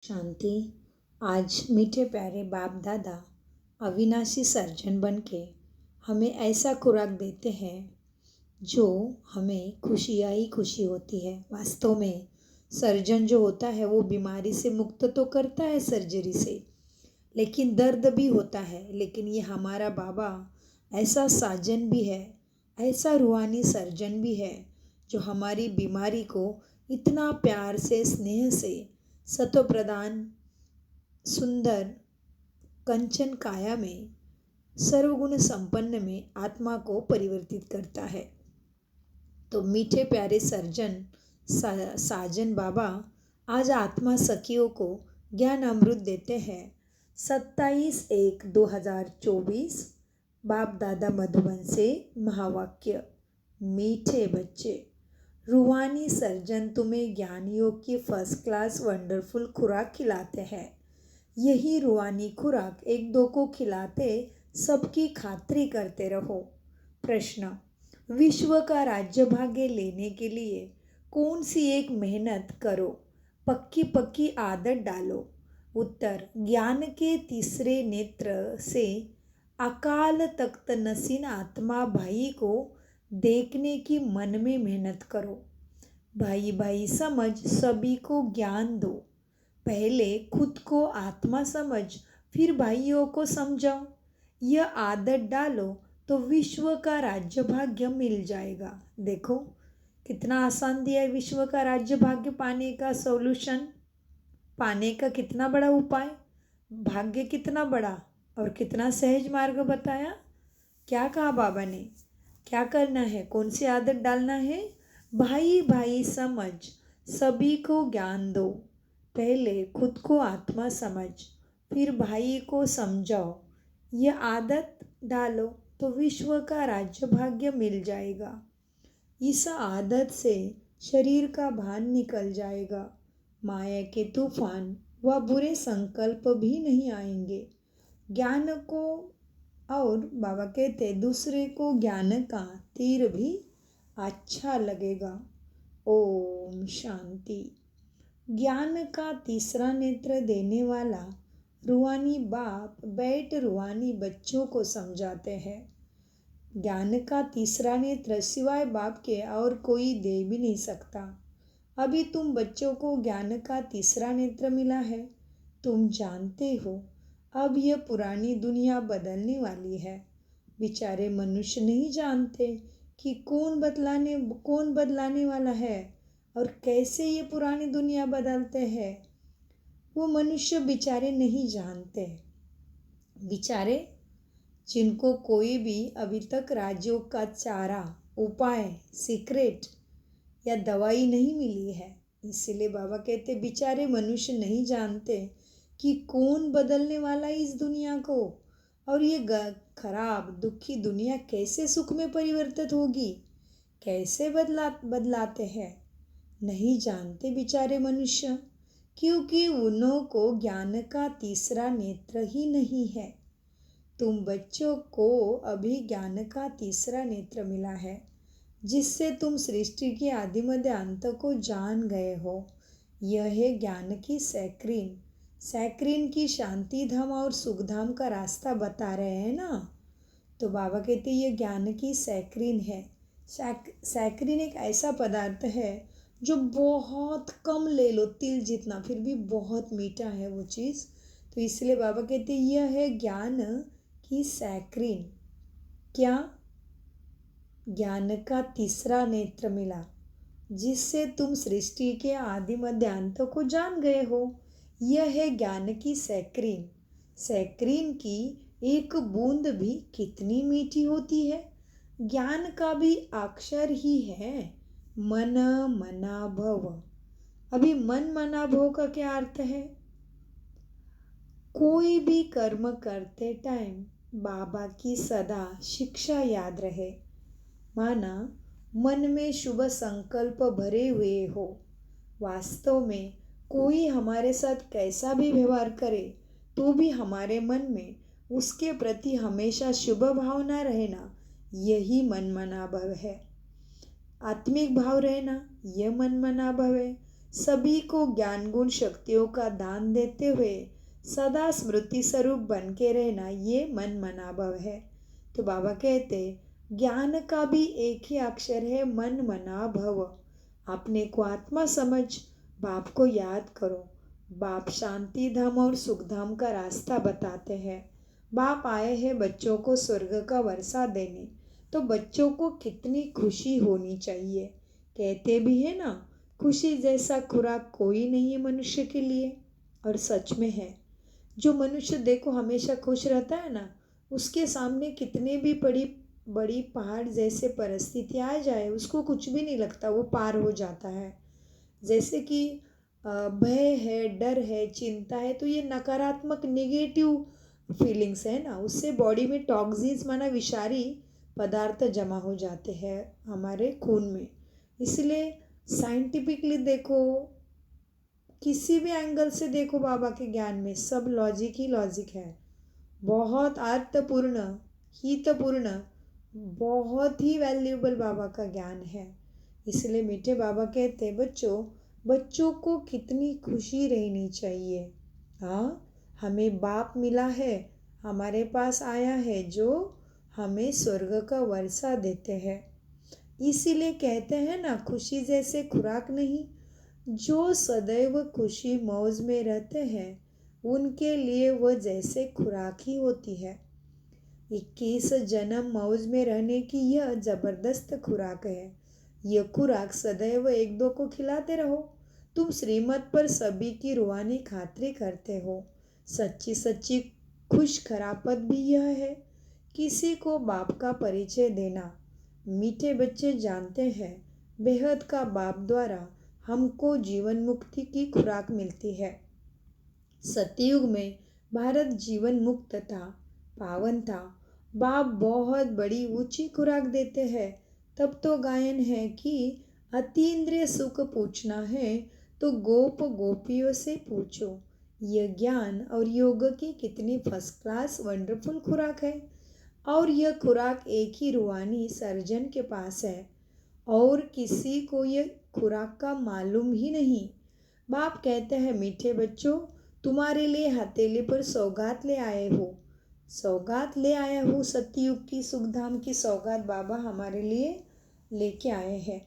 शांति। आज मीठे प्यारे बाप दादा अविनाशी सर्जन बन के हमें ऐसा खुराक देते हैं जो हमें खुशियाँ ही खुशी होती है। वास्तव में सर्जन जो होता है वो बीमारी से मुक्त तो करता है सर्जरी से, लेकिन दर्द भी होता है। लेकिन ये हमारा बाबा ऐसा साजन भी है, ऐसा रूहानी सर्जन भी है जो हमारी बीमारी को इतना प्यार से, स्नेह से, सत्व प्रदान सुंदर कंचन काया में, सर्वगुण संपन्न में आत्मा को परिवर्तित करता है। तो मीठे प्यारे सर्जन साजन बाबा आज आत्मा सखियों को ज्ञान अमृत देते हैं। 27/1/2024 बाप दादा मधुबन से महावाक्य। मीठे बच्चे, रूहानी सर्जन तुम्हें ज्ञानियों की फर्स्ट क्लास वंडरफुल खुराक खिलाते हैं। यही रूहानी खुराक एक दो को खिलाते सबकी खातिरी करते रहो। प्रश्न, विश्व का राज्य भाग्य लेने के लिए कौन सी एक मेहनत करो, पक्की पक्की आदत डालो? उत्तर, ज्ञान के तीसरे नेत्र से अकाल तख्त नसीन आत्मा भाई को देखने की मन में मेहनत करो। भाई भाई समझ सभी को ज्ञान दो। पहले खुद को आत्मा समझ, फिर भाइयों को समझाओ। यह आदत डालो तो विश्व का राज्य भाग्य मिल जाएगा। देखो कितना आसान दिया है विश्व का राज्य भाग्य पाने का सॉल्यूशन, पाने का कितना बड़ा उपाय, भाग्य कितना बड़ा और कितना सहज मार्ग बताया। क्या कहा बाबा ने, क्या करना है, कौन सी आदत डालना है? भाई भाई समझ सभी को ज्ञान दो। पहले खुद को आत्मा समझ, फिर भाई को समझाओ। यह आदत डालो तो विश्व का राज्य भाग्य मिल जाएगा। इस आदत से शरीर का भान निकल जाएगा। माया के तूफान व बुरे संकल्प भी नहीं आएंगे। ज्ञान को, और बाबा कहते दूसरे को ज्ञान का तीर भी अच्छा लगेगा। ओम शांति। ज्ञान का तीसरा नेत्र देने वाला रूहानी बाप बैठ रूहानी बच्चों को समझाते हैं। ज्ञान का तीसरा नेत्र सिवाय बाप के और कोई दे भी नहीं सकता। अभी तुम बच्चों को ज्ञान का तीसरा नेत्र मिला है। तुम जानते हो अब यह पुरानी दुनिया बदलने वाली है। बेचारे मनुष्य नहीं जानते कि कौन बदलाने वाला है और कैसे ये पुरानी दुनिया बदलते हैं। वो मनुष्य बेचारे नहीं जानते। बेचारे जिनको कोई भी अभी तक राज्यों का चारा, उपाय, सीक्रेट या दवाई नहीं मिली है, इसीलिए बाबा कहते बेचारे मनुष्य नहीं जानते कि कौन बदलने वाला है इस दुनिया को, और ये खराब दुखी दुनिया कैसे सुख में परिवर्तित होगी, कैसे बदलाते हैं, नहीं जानते बेचारे मनुष्य, क्योंकि उन्हों को ज्ञान का तीसरा नेत्र ही नहीं है। तुम बच्चों को अभी ज्ञान का तीसरा नेत्र मिला है, जिससे तुम सृष्टि के आदि मध्य अंत को जान गए हो। यह है ज्ञान की सैक्रीन की शांति धाम और सुख धाम का रास्ता बता रहे हैं ना। तो बाबा कहते ये ज्ञान की सैक्रीन है। सैक्रीन एक ऐसा पदार्थ है जो बहुत कम ले लो, तिल जितना, फिर भी बहुत मीठा है वो चीज़। तो इसलिए बाबा कहते यह है ज्ञान की सैक्रीन। क्या? ज्ञान का तीसरा नेत्र मिला, जिससे तुम सृष्टि के आदि मध्य अंत को जान गए हो। यह है ज्ञान की सैक्रीन की एक बूंद भी कितनी मीठी होती है। ज्ञान का भी अक्षर ही है मन मना भव। अभी मन मना भव का क्या अर्थ है? कोई भी कर्म करते टाइम बाबा की सदा शिक्षा याद रहे। माना मन में शुभ संकल्प भरे हुए हो। वास्तव में कोई हमारे साथ कैसा भी व्यवहार करे तो भी हमारे मन में उसके प्रति हमेशा शुभ भावना रहना, यही मन मना भव है। आत्मिक भाव रहना, यह मन मना भव है। सभी को ज्ञान गुण शक्तियों का दान देते हुए सदा स्मृति स्वरूप बन के रहना, ये मन मनाभव है। तो बाबा कहते ज्ञान का भी एक ही अक्षर है, मन मना भव। अपने को आत्मा समझ, बाप को याद करो। बाप शांति धाम और सुख धाम का रास्ता बताते हैं। बाप आए हैं बच्चों को स्वर्ग का वर्षा देने, तो बच्चों को कितनी खुशी होनी चाहिए। कहते भी है ना, खुशी जैसा खुराक कोई नहीं है मनुष्य के लिए। और सच में है, जो मनुष्य देखो हमेशा खुश रहता है ना, उसके सामने कितने भी बड़ी बड़ी पहाड़ जैसे परिस्थिति आ जाए उसको कुछ भी नहीं लगता, वो पार हो जाता है। जैसे कि भय है, डर है, चिंता है, तो ये नकारात्मक नेगेटिव फीलिंग्स है ना, उससे बॉडी में टॉक्सिन्स माना विषारी पदार्थ जमा हो जाते हैं हमारे खून में। इसलिए साइंटिफिकली देखो, किसी भी एंगल से देखो, बाबा के ज्ञान में सब लॉजिक ही लॉजिक है। बहुत अर्थपूर्ण, हितपूर्ण, बहुत ही वैल्यूएबल बाबा का ज्ञान है। इसलिए मीठे बाबा कहते बच्चों, बच्चों को कितनी खुशी रहनी चाहिए। हाँ, हमें बाप मिला है, हमारे पास आया है जो हमें स्वर्ग का वर्षा देते हैं। इसीलिए कहते हैं ना, खुशी जैसे खुराक नहीं। जो सदैव खुशी मौज में रहते हैं उनके लिए वह जैसे खुराक ही होती है। 21 जन्म मौज में रहने की यह जबरदस्त खुराक है। यह खुराक सदैव एक दो को खिलाते रहो। तुम श्रीमत पर सभी की रूहानी खातिरी करते हो। सच्ची सच्ची खुश खरापत भी यह है, किसी को बाप का परिचय देना। मीठे बच्चे जानते हैं, बेहद का बाप द्वारा हमको जीवन मुक्ति की खुराक मिलती है। सतयुग में भारत जीवन मुक्त था, पावन था। बाप बहुत बड़ी ऊंची खुराक देते हैं। तब तो गायन है कि अतीन्द्रिय सुख पूछना है तो गोप गोपियों से पूछो। यह ज्ञान और योग की कितनी फर्स्ट क्लास वंडरफुल खुराक है। और यह खुराक एक ही रूहानी सर्जन के पास है और किसी को यह खुराक का मालूम ही नहीं। बाप कहते हैं मीठे बच्चों, तुम्हारे लिए हथेली पर सौगात ले आए हो। सौगात ले आया हूँ, सतयुग की सुखधाम की सौगात बाबा हमारे लिए लेके आए हैं।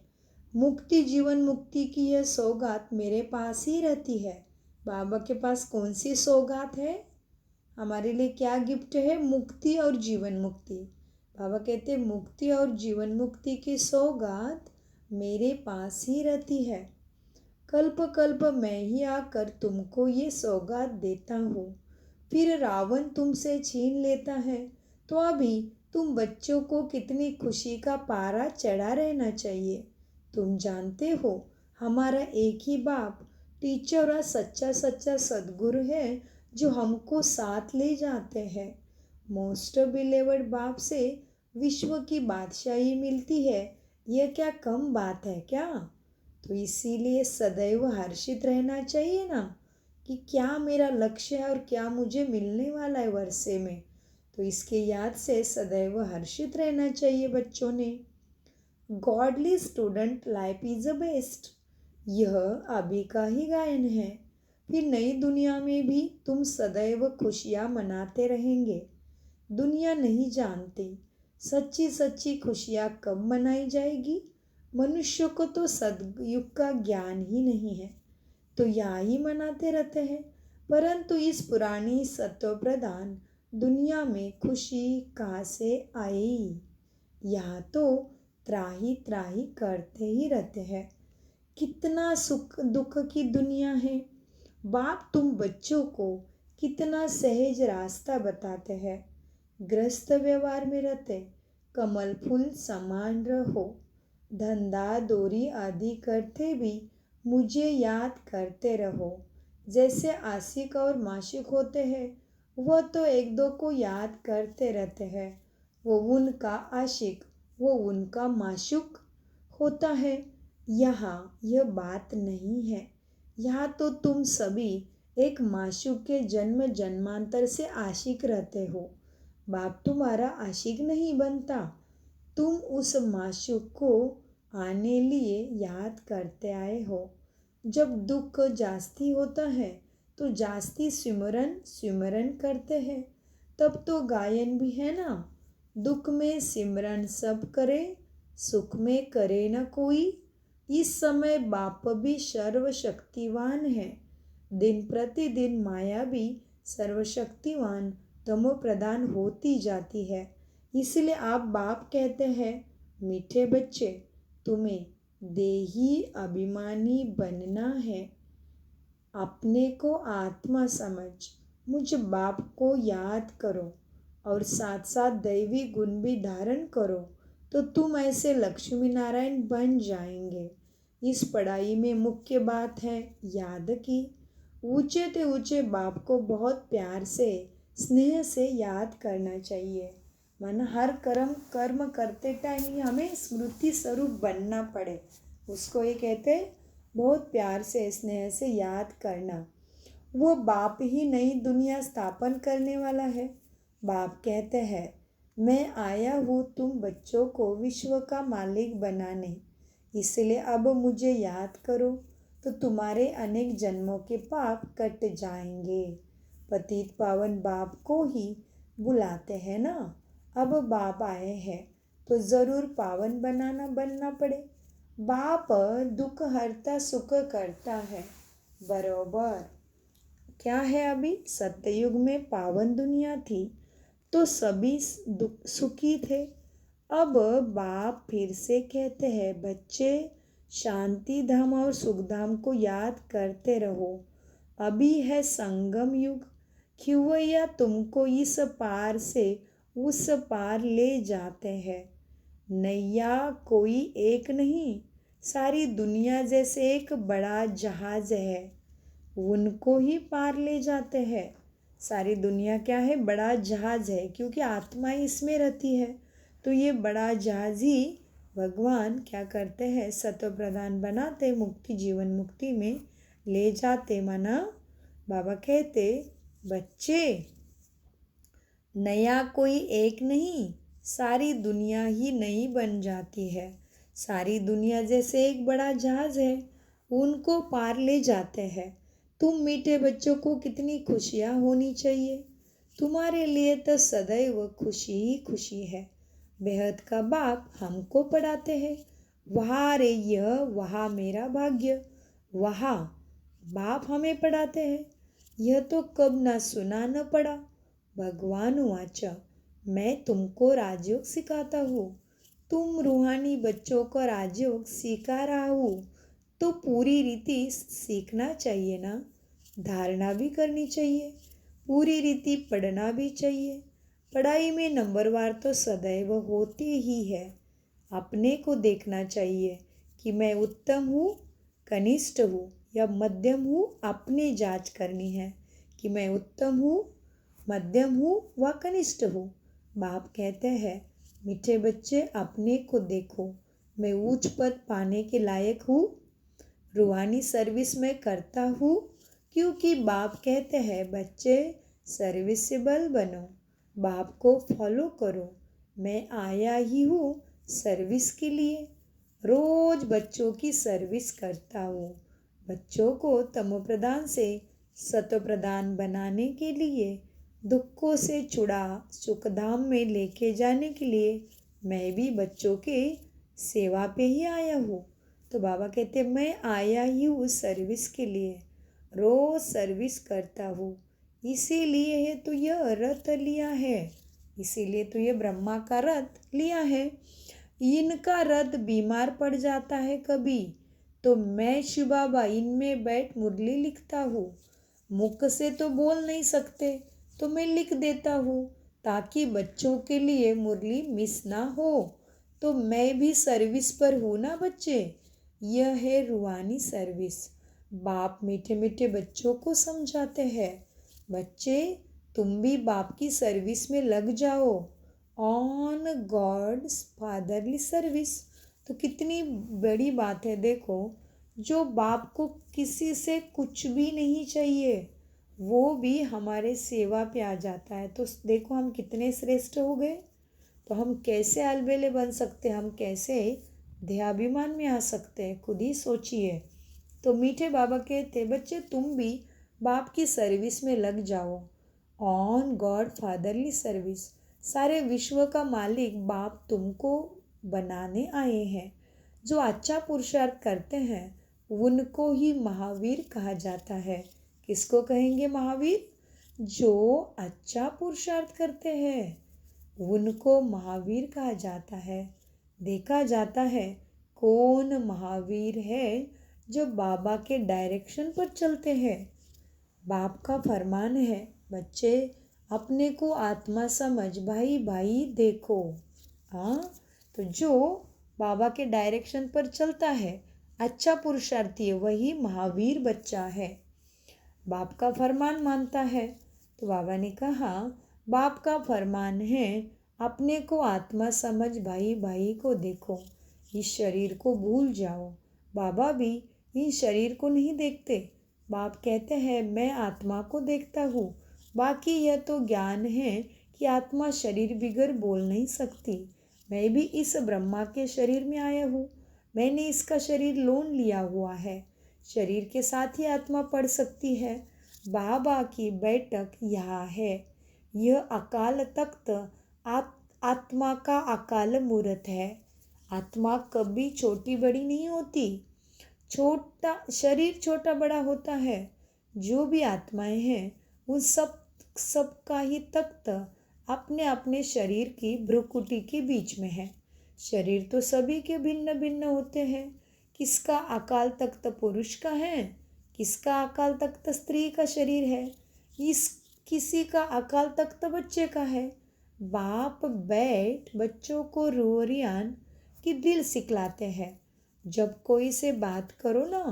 मुक्ति, जीवन मुक्ति की यह सौगात मेरे पास ही रहती है। बाबा के पास कौन सी सौगात है? हमारे लिए क्या गिफ्ट है? मुक्ति और जीवन मुक्ति। बाबा कहते मुक्ति और जीवन मुक्ति की सौगात मेरे पास ही रहती है। कल्प कल्प मैं ही आकर तुमको ये सौगात देता हूँ। फिर रावण तुमसे छीन लेता है, तो अभी तुम बच्चों को कितनी खुशी का पारा चढ़ा रहना चाहिए। तुम जानते हो, हमारा एक ही बाप टीचर और सच्चा सच्चा सद्गुरु है जो हमको साथ ले जाते हैं। मोस्ट बिलीवर्ड बाप से विश्व की बादशाही मिलती है, यह क्या कम बात है क्या? तो इसीलिए सदैव हर्षित रहना चाहिए ना, कि क्या मेरा लक्ष्य है और क्या मुझे मिलने वाला है वर्षे में। तो इसके याद से सदैव हर्षित रहना चाहिए बच्चों ने। Godly student life is a best, यह अभी का ही गायन है। फिर नई दुनिया में भी तुम सदैव खुशियाँ मनाते रहेंगे। दुनिया नहीं जानती सच्ची सच्ची खुशियाँ कब मनाई जाएगी। मनुष्य को तो सदयुग का ज्ञान ही नहीं है, तो यहाँ ही मनाते रहते हैं। परंतु इस पुरानी सत्व प्रधान दुनिया में खुशी कहाँ से आई? यहाँ तो त्राही त्राही करते ही रहते हैं। कितना सुख दुख की दुनिया है। बाप तुम बच्चों को कितना सहज रास्ता बताते हैं। ग्रस्त व्यवहार में रहते कमल फूल समान रहो। धंधा दोरी आदि करते भी मुझे याद करते रहो। जैसे आशिक और माशिक होते हैं, वह तो एक दो को याद करते रहते हैं। वो उनका आशिक, वो उनका माशूक होता है। यहाँ यह बात नहीं है। यहाँ तो तुम सभी एक माशूक के जन्म जन्मांतर से आशिक रहते हो। बाप तुम्हारा आशिक नहीं बनता, तुम उस माशूक को आने लिए याद करते आए हो। जब दुख जास्ती होता है तो जास्ती सिमरन सिमरन करते हैं, तब तो गायन भी है ना। दुख में सिमरन सब करे, सुख में करे न कोई। इस समय बाप भी सर्वशक्तिवान है, दिन प्रतिदिन माया भी सर्वशक्तिवान तमो प्रधान होती जाती है। इसलिए आप बाप कहते हैं, मीठे बच्चे तुम्हें देही अभिमानी बनना है। अपने को आत्मा समझ मुझ बाप को याद करो और साथ साथ दैवी गुण भी धारण करो, तो तुम ऐसे लक्ष्मी नारायण बन जाएंगे। इस पढ़ाई में मुख्य बात है याद की। ऊंचे से ऊंचे बाप को बहुत प्यार से स्नेह से याद करना चाहिए। माना हर कर्म करते टाइम ही हमें स्मृति स्वरूप बनना पड़े, उसको ये कहते हैं बहुत प्यार से स्नेह से याद करना। वो बाप ही नई दुनिया स्थापन करने वाला है। बाप कहते हैं, मैं आया हूँ तुम बच्चों को विश्व का मालिक बनाने, इसलिए अब मुझे याद करो तो तुम्हारे अनेक जन्मों के पाप कट जाएंगे। पतित पावन बाप को ही बुलाते हैं ना। अब बाप आए हैं तो ज़रूर पावन बनना पड़े। बाप दुख हरता सुख करता है, बरोबर। क्या है, अभी सत्ययुग में पावन दुनिया थी तो सभी सुखी थे। अब बाप फिर से कहते हैं, बच्चे शांति धाम और सुख धाम को याद करते रहो। अभी है संगम युग, खिवैया तुमको इस पार से उस पार ले जाते हैं। नैया कोई एक नहीं, सारी दुनिया जैसे एक बड़ा जहाज है, उनको ही पार ले जाते हैं। सारी दुनिया क्या है, बड़ा जहाज है, क्योंकि आत्मा इसमें रहती है। तो ये बड़ा जहाज ही भगवान क्या करते हैं, सत्व प्रदान बनाते, मुक्ति जीवन मुक्ति में ले जाते। माना बाबा कहते, बच्चे नया कोई एक नहीं, सारी दुनिया ही नई बन जाती है। सारी दुनिया जैसे एक बड़ा जहाज है, उनको पार ले जाते हैं। तुम मीठे बच्चों को कितनी खुशियाँ होनी चाहिए। तुम्हारे लिए तो सदैव खुशी ही खुशी है। बेहद का बाप हमको पढ़ाते हैं, वहाँ रे यह वहाँ मेरा भाग्य। वहाँ बाप हमें पढ़ाते हैं, यह तो कब ना सुना न पढ़ा। भगवान वाचा, मैं तुमको राजयोग सिखाता हूँ, तुम रूहानी बच्चों को राजयोग सिखा रहा हूँ, तो पूरी रीति सीखना चाहिए ना, धारणा भी करनी चाहिए, पूरी रीति पढ़ना भी चाहिए। पढ़ाई में नंबरवार तो सदैव होते ही है। अपने को देखना चाहिए कि मैं उत्तम हूँ, कनिष्ठ हूँ या मध्यम हूँ। अपनी जांच करनी है कि मैं उत्तम हूँ, मध्यम हूँ व कनिष्ठ हूँ। बाप कहते हैं, मीठे बच्चे अपने को देखो, मैं उच्च पद पाने के लायक हूँ, रूहानी सर्विस में करता हूँ। क्योंकि बाप कहते हैं, बच्चे सर्विसेबल बनो, बाप को फॉलो करो। मैं आया ही हूँ सर्विस के लिए, रोज बच्चों की सर्विस करता हूँ। बच्चों को तमो प्रधान से सत्व प्रधान बनाने के लिए, दुखों से छुड़ा सुखधाम में लेके जाने के लिए मैं भी बच्चों के सेवा पे ही आया हूँ। तो बाबा कहते, मैं आया ही हूँ सर्विस के लिए, रोज सर्विस करता हूँ। इसीलिए है तो यह रथ लिया है, इसीलिए तो ये ब्रह्मा का रथ लिया है। इनका रथ बीमार पड़ जाता है कभी, तो मैं शिव बाबा इनमें बैठ मुरली लिखता हूँ। मुख से तो बोल नहीं सकते, तो मैं लिख देता हूँ ताकि बच्चों के लिए मुरली मिस ना हो। तो मैं भी सर्विस पर हूँ ना बच्चे। यह है रूहानी सर्विस। बाप मीठे मीठे बच्चों को समझाते हैं, बच्चे तुम भी बाप की सर्विस में लग जाओ, ऑन गॉड्स फादरली सर्विस। तो कितनी बड़ी बात है। देखो, जो बाप को किसी से कुछ भी नहीं चाहिए, वो भी हमारे सेवा पे आ जाता है। तो देखो हम कितने श्रेष्ठ हो गए। तो हम कैसे अलबेले बन सकते हैं, हम कैसे देहाभिमान में आ सकते हैं, खुद ही सोचिए। तो मीठे बाबा कहते, बच्चे तुम भी बाप की सर्विस में लग जाओ। On God fatherly service. सारे विश्व का मालिक बाप तुमको बनाने आए हैं। जो अच्छा पुरुषार्थ करते हैं उनको ही महावीर कहा जाता है। किसको कहेंगे महावीर? जो अच्छा पुरुषार्थ करते हैं उनको महावीर कहा जाता है। देखा जाता है कौन महावीर है? जो बाबा के डायरेक्शन पर चलते हैं। बाप का फरमान है, बच्चे अपने को आत्मा समझ, भाई भाई देखो। हाँ, तो जो बाबा के डायरेक्शन पर चलता है, अच्छा पुरुषार्थी है, वही महावीर बच्चा है, बाप का फरमान मानता है। तो बाबा ने कहा, बाप का फरमान है अपने को आत्मा समझ, भाई भाई को देखो, इस शरीर को भूल जाओ। बाबा भी इन शरीर को नहीं देखते। बाप कहते हैं मैं आत्मा को देखता हूँ। बाकी यह तो ज्ञान है कि आत्मा शरीर बिगर बोल नहीं सकती। मैं भी इस ब्रह्मा के शरीर में आया हूँ। मैंने इसका शरीर लोन लिया हुआ है। शरीर के साथ ही आत्मा पढ़ सकती है। बाबा की बैठक यहाँ है। यह अकाल तख्त आत्मा का अकाल मूर्त है। आत्मा कभी छोटी बड़ी नहीं होती। छोटा शरीर छोटा बड़ा होता है। जो भी आत्माएं हैं उन सबका ही तख्त अपने अपने शरीर की भ्रुकुटी के बीच में है। शरीर तो सभी के भिन्न भिन्न होते हैं। किसका अकाल तख्त पुरुष का है, किसका अकाल तख्त स्त्री का शरीर है, किसी का अकाल तख्त बच्चे का है। बाप बैठ बच्चों को रूरियान की दिल सिखलाते हैं। जब कोई से बात करो ना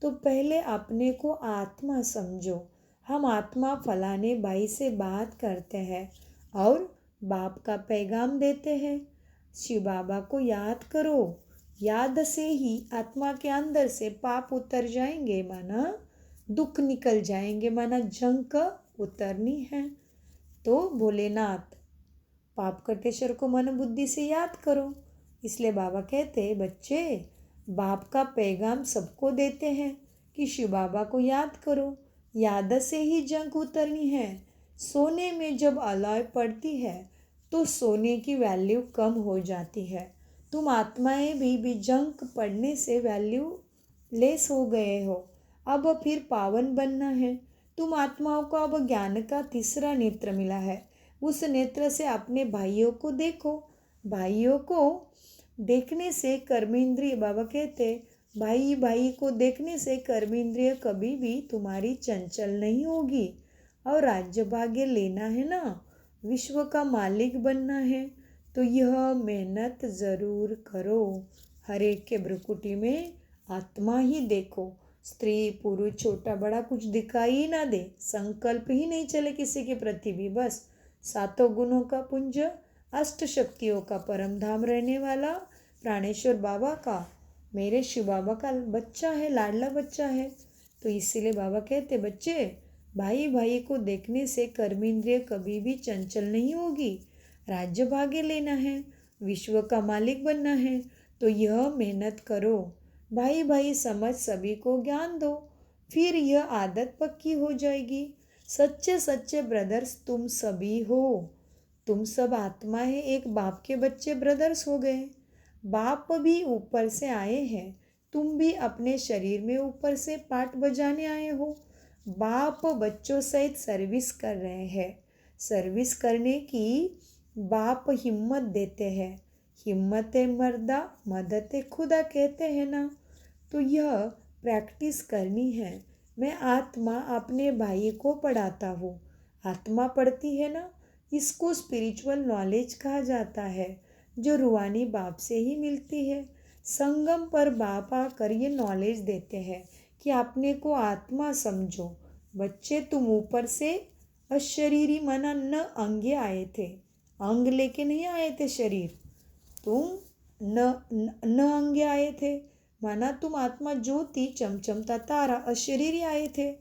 तो पहले अपने को आत्मा समझो। हम आत्मा फलाने भाई से बात करते हैं और बाप का पैगाम देते हैं। शिव बाबा को याद करो। याद से ही आत्मा के अंदर से पाप उतर जाएंगे, माना दुख निकल जाएंगे, माना जंग उतरनी है। तो भोलेनाथ पाप कटेश्वर को मन बुद्धि से याद करो। इसलिए बाबा कहते, बच्चे बाप का पैगाम सबको देते हैं कि शिव बाबा को याद करो। याद से ही जंग उतरनी है। सोने में जब अलॉय पड़ती है तो सोने की वैल्यू कम हो जाती है। तुम आत्माएं भी जंग पड़ने से वैल्यू लेस हो गए हो। अब फिर पावन बनना है। तुम आत्माओं को अब ज्ञान का तीसरा नेत्र मिला है। उस नेत्र से अपने भाइयों को देखो। भाइयों को देखने से कर्मेंद्रिय, बाबा कहते, भाई भाई को देखने से कर्मेंद्रिय कभी भी तुम्हारी चंचल नहीं होगी। और राज्य भाग्य लेना है ना, विश्व का मालिक बनना है, तो यह मेहनत ज़रूर करो। हर एक के भ्रुकुटी में आत्मा ही देखो। स्त्री पुरुष छोटा बड़ा कुछ दिखाई ही ना दे। संकल्प ही नहीं चले किसी के प्रति भी। बस सातों गुणों का पुंज, अष्ट शक्तियों का परम धाम रहने वाला प्राणेश्वर बाबा का, मेरे शिव बाबा का बच्चा है, लाडला बच्चा है। तो इसीलिए बाबा कहते, बच्चे भाई भाई को देखने से कर्मेंद्रिय कभी भी चंचल नहीं होगी। राज्य भाग्य लेना है, विश्व का मालिक बनना है, तो यह मेहनत करो। भाई भाई समझ सभी को ज्ञान दो, फिर यह आदत पक्की हो जाएगी। सच्चे सच्चे ब्रदर्स तुम सभी हो। तुम सब आत्माएं एक बाप के बच्चे ब्रदर्स हो गए। बाप भी ऊपर से आए हैं। तुम भी अपने शरीर में ऊपर से पाठ बजाने आए हो। बाप बच्चों सहित सर्विस कर रहे हैं। सर्विस करने की बाप हिम्मत देते हैं। हिम्मत मर्दा मदद खुदा कहते हैं ना। तो यह प्रैक्टिस करनी है। मैं आत्मा अपने भाई को पढ़ाता हूँ। आत्मा पढ़ती है ना, इसको स्पिरिचुअल नॉलेज कहा जाता है, जो रूहानी बाप से ही मिलती है। संगम पर बाप आकर ये नॉलेज देते हैं कि अपने को आत्मा समझो। बच्चे तुम ऊपर से अशरीरी मना न अंगे आए थे। अंग लेके नहीं आए थे शरीर। तुम न अंगे आए थे, माना तुम आत्मा ज्योति चमचमता तारा अशरीरी आए थे।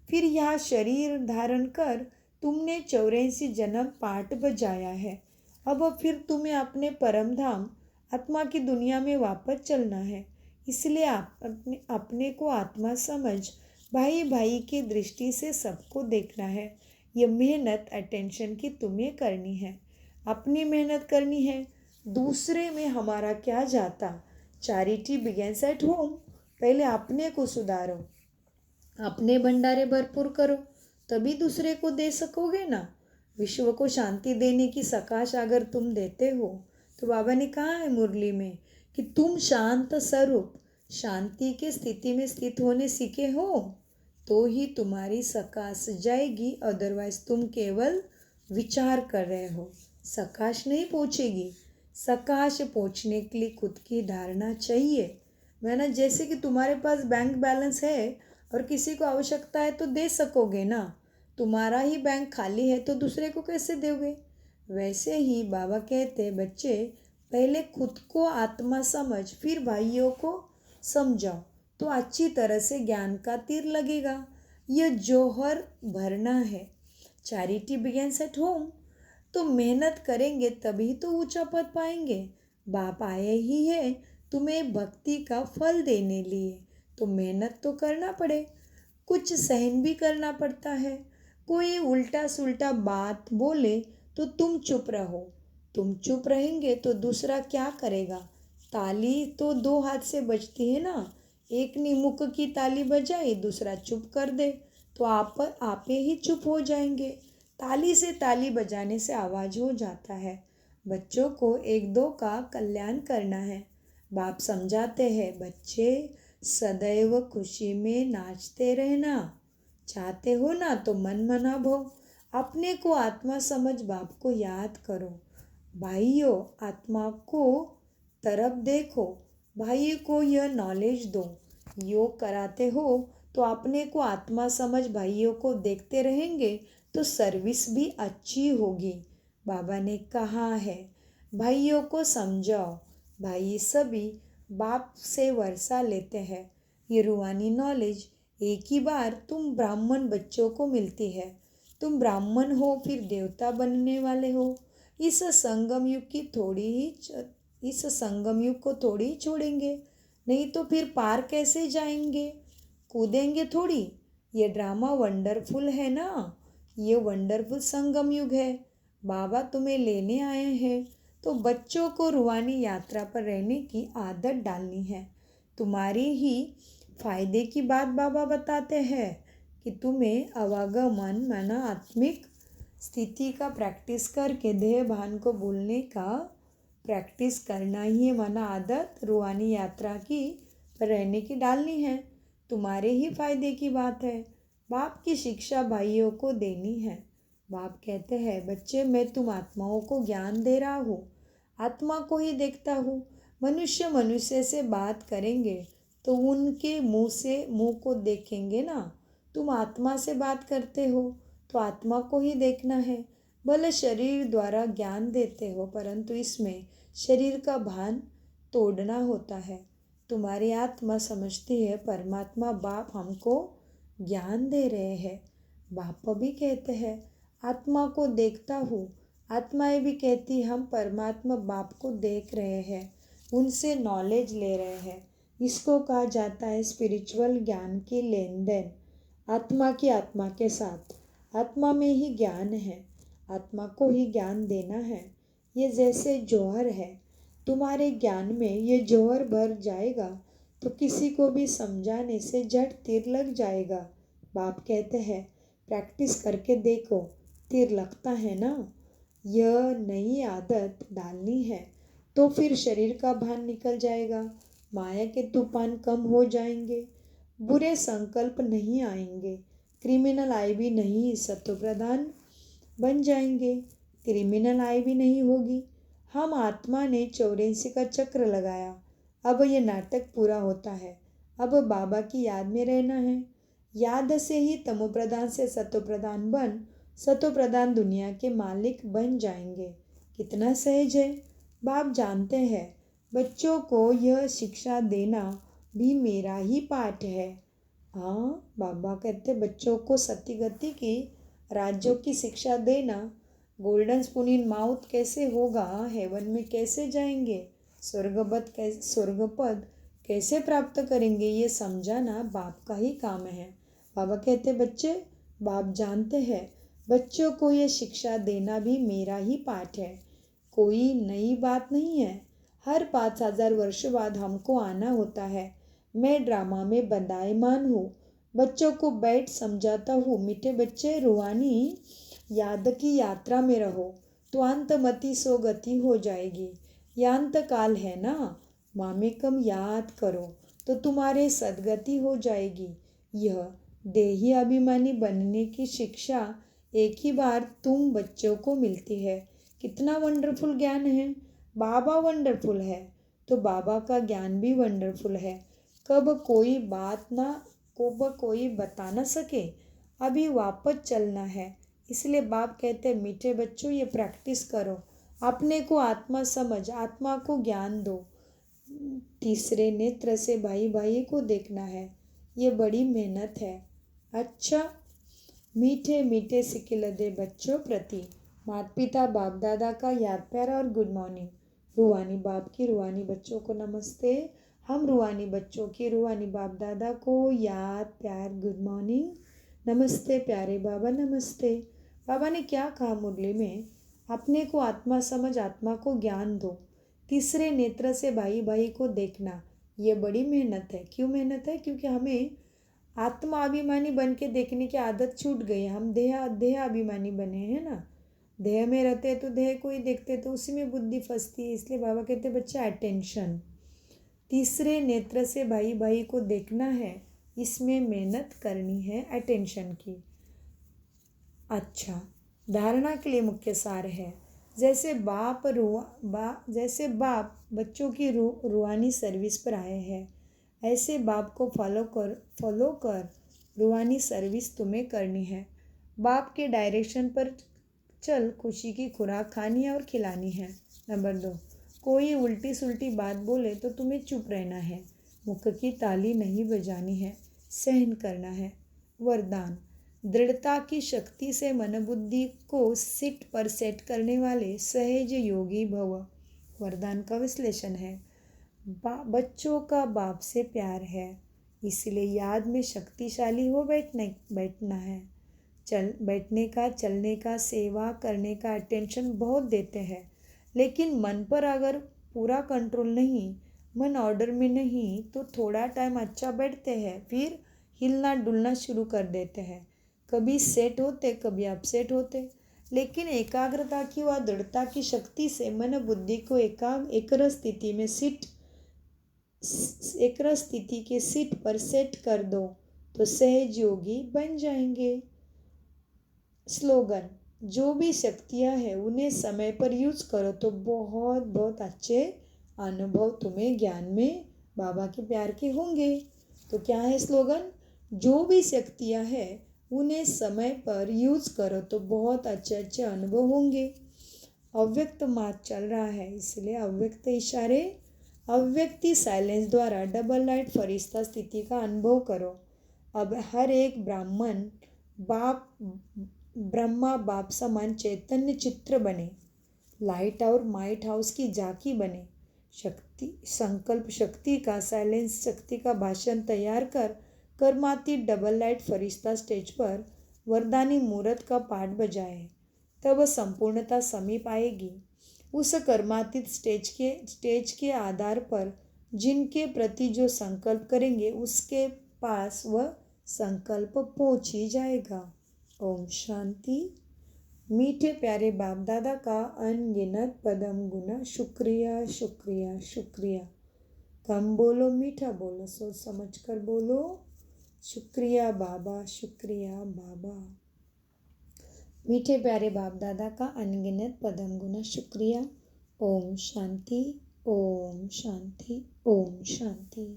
फिर यह शरीर धारण कर तुमने 84 जन्म पाठ बजाया है। अब फिर तुम्हें अपने परम धाम आत्मा की दुनिया में वापस चलना है। इसलिए आप अपने को आत्मा समझ भाई भाई की दृष्टि से सबको देखना है। ये मेहनत अटेंशन की तुम्हें करनी है, अपनी मेहनत करनी है। दूसरे में हमारा क्या जाता। Charity begins at home. पहले अपने को सुधारो, अपने भंडारे भरपूर करो, तभी दूसरे को दे सकोगे ना। विश्व को शांति देने की सकाश अगर तुम देते हो, तो बाबा ने कहा है मुरली में कि तुम शांत स्वरूप शांति के स्थिति में स्थित होने सीखे हो तो ही तुम्हारी सकाश जाएगी। अदरवाइज तुम केवल विचार कर रहे हो, सकाश नहीं पहुँचेगी। सकाश पहुँचने के लिए खुद की धारणा चाहिए। मैं ना, जैसे कि तुम्हारे पास बैंक बैलेंस है और किसी को आवश्यकता है तो दे सकोगे ना। तुम्हारा ही बैंक खाली है तो दूसरे को कैसे दोगे। वैसे ही बाबा कहते बच्चे, पहले खुद को आत्मा समझ, फिर भाइयों को समझाओ तो अच्छी तरह से ज्ञान का तीर लगेगा। यह जौहर भरना है। Charity begins at home. तो मेहनत करेंगे तभी तो ऊंचा पद पाएंगे। बाप आए ही है तुम्हें भक्ति का फल देने लिए, तो मेहनत तो करना पड़े, कुछ सहन भी करना पड़ता है। कोई उल्टा सुल्टा बात बोले तो तुम चुप रहो। तुम चुप रहेंगे तो दूसरा क्या करेगा। ताली तो दो हाथ से बजती है ना। एक ने मुख की ताली बजाई, दूसरा चुप कर दे तो आप ही चुप हो जाएंगे। ताली से ताली बजाने से आवाज़ हो जाता है। बच्चों को एक दो का कल्याण करना है। बाप समझाते हैं, बच्चे सदैव खुशी में नाचते रहना। चाहते हो ना तो मन मना भो। अपने को आत्मा समझ बाप को याद करो। भाइयों, आत्मा को तरफ देखो, भाई को यह नॉलेज दो। योग कराते हो तो अपने को आत्मा समझ भाइयों को देखते रहेंगे तो सर्विस भी अच्छी होगी। बाबा ने कहा है, भाइयों को समझाओ। भाई सभी बाप से वर्षा लेते हैं। ये रूहानी नॉलेज एक ही बार तुम ब्राह्मण बच्चों को मिलती है। तुम ब्राह्मण हो फिर देवता बनने वाले हो। इस संगम युग को थोड़ी ही छोड़ेंगे, नहीं तो फिर पार कैसे जाएंगे। कूदेंगे थोड़ी। ये ड्रामा वंडरफुल है ना। ये वंडरफुल संगम युग है। बाबा तुम्हें लेने आए हैं तो बच्चों को रूहानी यात्रा पर रहने की आदत डालनी है। तुम्हारी ही फायदे की बात बाबा बताते हैं कि तुम्हें अवागमन माना आत्मिक स्थिति का प्रैक्टिस करके देह भान को भूलने का प्रैक्टिस करना ही है, माना आदत रूहानी यात्रा की पर रहने की डालनी है। तुम्हारे ही फायदे की बात है। बाप की शिक्षा भाइयों को देनी है। बाप कहते हैं, बच्चे मैं तुम आत्माओं को ज्ञान दे रहा हूँ, आत्मा को ही देखता हूँ। मनुष्य से बात करेंगे तो उनके मुंह को देखेंगे ना। तुम आत्मा से बात करते हो तो आत्मा को ही देखना है। भले शरीर द्वारा ज्ञान देते हो परंतु इसमें शरीर का भान तोड़ना होता है। तुम्हारी आत्मा समझती है परमात्मा बाप हमको ज्ञान दे रहे हैं। बाप भी कहते हैं आत्मा को देखता हूँ। आत्माएं भी कहती हम परमात्मा बाप को देख रहे हैं, उनसे नॉलेज ले रहे हैं। इसको कहा जाता है स्पिरिचुअल ज्ञान की लेन देन। आत्मा की आत्मा के साथ। आत्मा में ही ज्ञान है, आत्मा को ही ज्ञान देना है। ये जैसे जौहर है, तुम्हारे ज्ञान में ये जौहर भर जाएगा तो किसी को भी समझाने से झट तीर लग जाएगा। बाप कहते हैं प्रैक्टिस करके देखो, तीर लगता है ना। यह नई आदत डालनी है तो फिर शरीर का भान निकल जाएगा, माया के तूफान कम हो जाएंगे, बुरे संकल्प नहीं आएंगे, क्रिमिनल आय भी नहीं, सत्वप्रधान बन जाएंगे, क्रिमिनल आय भी नहीं होगी। हम आत्मा ने 84 का चक्र लगाया, अब ये नाटक पूरा होता है। अब बाबा की याद में रहना है। याद से ही तमोप्रधान से सत्वप्रधान बन सत्वप्रधान दुनिया के मालिक बन जाएंगे। कितना सहज है। बाप जानते हैं बच्चों को यह शिक्षा देना भी मेरा ही पाठ है। हाँ, बाबा कहते बच्चों को सती गति की राज्यों की शिक्षा देना। गोल्डन स्पून इन माउथ कैसे होगा, हेवन में कैसे जाएंगे, स्वर्गपद कैसे प्राप्त करेंगे ये समझाना बाप का ही काम है। बाबा कहते बच्चे, बाप जानते हैं बच्चों को ये शिक्षा देना भी मेरा ही पाठ है, कोई नई बात नहीं है। हर 5000 वर्ष बाद हमको आना होता है। मैं ड्रामा में बंदायमान हूँ, बच्चों को बैठ समझाता हूँ। मीठे बच्चे, रूहानी याद की यात्रा में रहो तो अंतमति सो गति हो जाएगी। यह अंत काल है ना, मामेकम याद करो तो तुम्हारे सदगति हो जाएगी। यह देही अभिमानी बनने की शिक्षा एक ही बार तुम बच्चों को मिलती है। कितना वंडरफुल ज्ञान है। बाबा वंडरफुल है तो बाबा का ज्ञान भी वंडरफुल है। कब कोई बता ना सके। अभी वापस चलना है, इसलिए बाप कहते मीठे बच्चों ये प्रैक्टिस करो, अपने को आत्मा समझ, आत्मा को ज्ञान दो। तीसरे नेत्र से भाई भाई को देखना है, ये बड़ी मेहनत है। अच्छा, मीठे मीठे सिकिलदे बच्चों प्रति माता पिता बाप दादा का याद प्यार और गुड मॉर्निंग। रूहानी बाप की रूहानी बच्चों को नमस्ते। हम रूहानी बच्चों की रूहानी बाप दादा को याद प्यार गुड मॉर्निंग। नमस्ते प्यारे बाबा, नमस्ते। बाबा ने क्या कहा मुरली में? अपने को आत्मा समझ, आत्मा को ज्ञान दो। तीसरे नेत्र से भाई भाई को देखना, ये बड़ी मेहनत है। क्यों मेहनत है? क्योंकि हमें आत्मा अभिमानी बन के देखने की आदत छूट गई है। हम देह अभिमानी बने हैं ना, देह में रहते हैं तो देह को ही देखते तो उसी में बुद्धि फंसती है। इसलिए बाबा कहते बच्चा अटेंशन, तीसरे नेत्र से भाई भाई को देखना है, इसमें मेहनत करनी है अटेंशन की। अच्छा, धारणा के लिए मुख्य सार है। जैसे बाप बच्चों की रूहानी सर्विस पर आए हैं, ऐसे बाप को फॉलो कर रूहानी सर्विस तुम्हें करनी है। बाप के डायरेक्शन पर चल, खुशी की खुराक खानी है और खिलानी है। नंबर 2, कोई उल्टी सुल्टी बात बोले तो तुम्हें चुप रहना है, मुख की ताली नहीं बजानी है, सहन करना है। वरदान, दृढ़ता की शक्ति से मन बुद्धि को सीट पर सेट करने वाले सहज योगी भव। वरदान का विश्लेषण है। बच्चों का बाप से प्यार है, इसलिए याद में शक्तिशाली हो बैठना है। बैठने का, चलने का, सेवा करने का अटेंशन बहुत देते हैं, लेकिन मन पर अगर पूरा कंट्रोल नहीं, मन ऑर्डर में नहीं, तो थोड़ा टाइम अच्छा बैठते हैं, फिर हिलना डुलना शुरू कर देते हैं। कभी सेट होते, कभी अपसेट होते। लेकिन एकाग्रता की व दृढ़ता की शक्ति से मन बुद्धि को एकरस स्थिति के सीट पर सेट कर दो तो सहज योगी बन जाएंगे। स्लोगन, जो भी शक्तियाँ हैं उन्हें समय पर यूज करो तो बहुत बहुत अच्छे अनुभव तुम्हें ज्ञान में बाबा के प्यार के होंगे। तो क्या है स्लोगन? जो भी शक्तियाँ हैं उन्हें समय पर यूज करो तो बहुत अच्छे अच्छे अनुभव होंगे। अव्यक्त मार्ग चल रहा है, इसलिए अव्यक्त इशारे, अव्यक्ति साइलेंस द्वारा डबल लाइट फरिश्ता स्थिति का अनुभव करो। अब हर एक ब्रह्मा बाप समान चैतन्य चित्र बने, लाइट और माइट हाउस की झांकी बने। संकल्प शक्ति का, साइलेंस शक्ति का भाषण तैयार कर कर्मातीत डबल लाइट फरिश्ता स्टेज पर वरदानी मूर्त का पाठ बजाए, तब संपूर्णता समीप आएगी। उस कर्मातीत स्टेज के आधार पर जिनके प्रति जो संकल्प करेंगे उसके पास वह संकल्प पहुँच ही जाएगा। ओम शांति। मीठे प्यारे बाप दादा का अनगिनत पदम गुना शुक्रिया शुक्रिया शुक्रिया। कम बोलो, मीठा बोलो, सोच समझ कर बोलो। शुक्रिया बाबा, शुक्रिया बाबा। मीठे प्यारे बाप दादा का अनगिनत पदम गुना शुक्रिया। ओम शांति, ओम शांति, ओम शांति,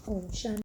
ओम शांति।